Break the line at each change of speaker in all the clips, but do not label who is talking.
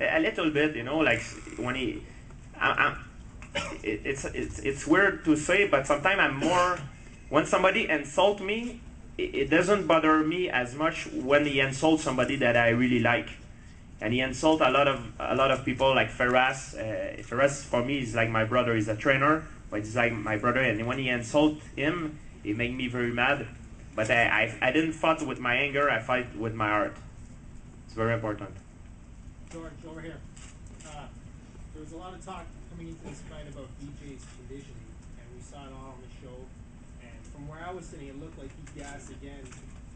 a little bit, you know, like when he, it's weird to say, but sometimes I'm more, when somebody insults me, it doesn't bother me as much when he insults somebody that I really like. And he insults a lot of people like Ferraz. Ferraz for me is like my brother. He's a trainer, but he's like my brother. And when he insults him, it makes me very mad. But I didn't fight with my anger. I fight with my heart. It's very important.
George, over here. There was a lot of talk coming into this fight about BJ's conditioning, and we saw it all on the show. And from where I was sitting, it looked like he gassed again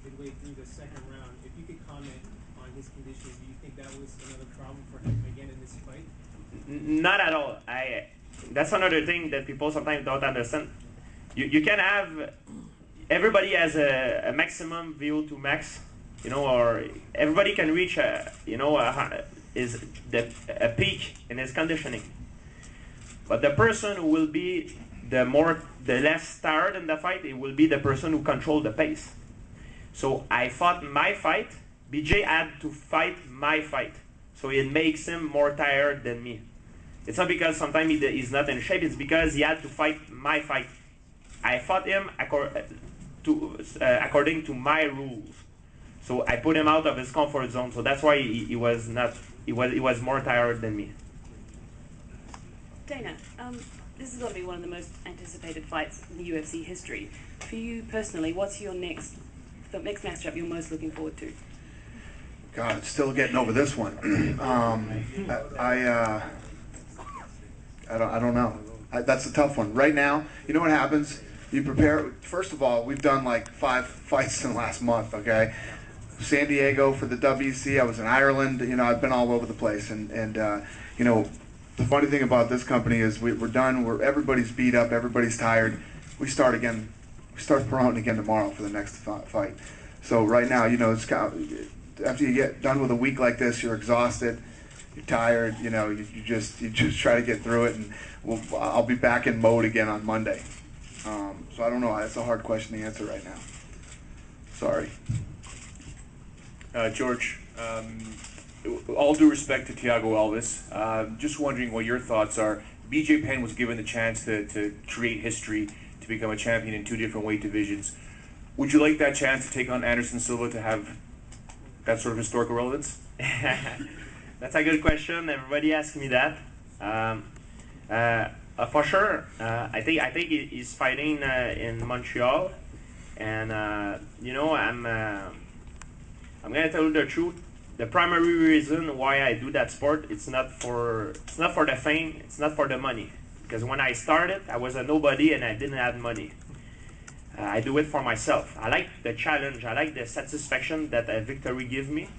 midway through the second round. If you could comment on his conditioning, do you think that was another problem for him again in this fight?
Not at all. That's another thing that people sometimes don't understand. You can have, everybody has a maximum VO2 max, you know, or everybody can reach a peak in his conditioning. But the person who will be the less tired in the fight, it will be the person who controls the pace. So I fought my fight. BJ had to fight my fight. So it makes him more tired than me. It's not because sometimes he's not in shape, it's because he had to fight my fight. I fought him according to my rules. So I put him out of his comfort zone. So that's why he was more tired than me.
Dana, this has got to be one of the most anticipated fights in the UFC history. For you personally, what's your next matchup you're most looking forward to?
God, still getting over this one. I don't know. That's a tough one. Right now, you know what happens? You prepare. First of all, we've done like 5 fights in the last month. Okay, San Diego for the WC. I was in Ireland. You know, I've been all over the place. And you know, the funny thing about this company is we're done. Everybody's beat up. Everybody's tired. We start again. We start promoting again tomorrow for the next fight. So right now, you know, it's kind of, after you get done with a week like this, you're exhausted. You're tired, you know. You just try to get through it, and I'll be back in mode again on Monday. So I don't know. That's a hard question to answer right now. Sorry.
George, all due respect to Thiago Alves, just wondering what your thoughts are. BJ Penn was given the chance to create history, to become a champion in 2 different weight divisions. Would you like that chance to take on Anderson Silva to have that sort of historical relevance?
That's a good question. Everybody asks me that. For sure. I think he's fighting in Montreal, and you know, I'm gonna tell you the truth. The primary reason why I do that sport, it's not for the fame, it's not for the money. Because when I started, I was a nobody and I didn't have money. I do it for myself. I like the challenge. I like the satisfaction that a victory gives me.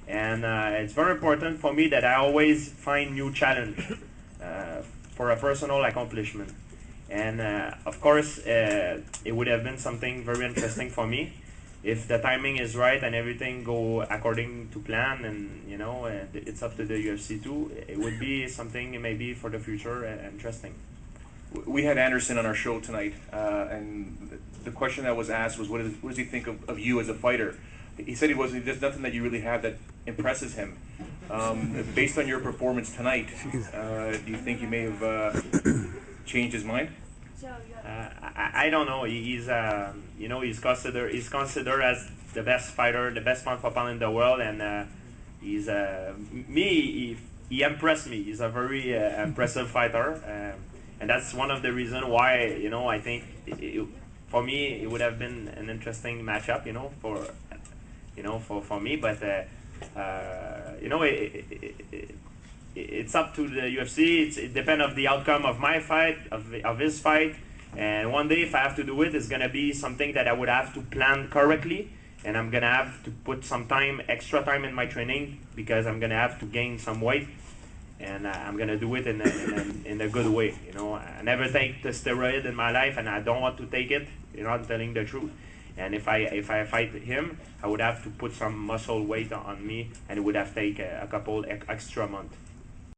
And it's very important for me that I always find new challenge for a personal accomplishment. And of course, it would have been something very interesting for me if the timing is right and everything go according to plan. And you know, it's up to the UFC too. It would be something maybe for the future interesting.
We had Anderson on our show tonight, and the question that was asked was, what does he think of you as a fighter? He said there's nothing that you really have that impresses him. Based on your performance tonight, do you think you may have changed his mind?
I don't know. He's you know, he's considered as the best fighter, the best pound for pound in the world, and he's he impressed me. He's a very impressive fighter, and that's one of the reasons why, you know, I think for me it would have been an interesting matchup, you know, for me. But you know, it's up to the UFC. It depends on the outcome of my fight, of his fight. And one day, if I have to do it, it's gonna be something that I would have to plan correctly, and I'm gonna have to put some extra time in my training, because I'm gonna have to gain some weight, and I'm gonna do it in a good way. You know, I never take the steroid in my life, and I don't want to take it. You know, I'm telling the truth. And if I fight him, I would have to put some muscle weight on me, and it would have taken a couple extra months.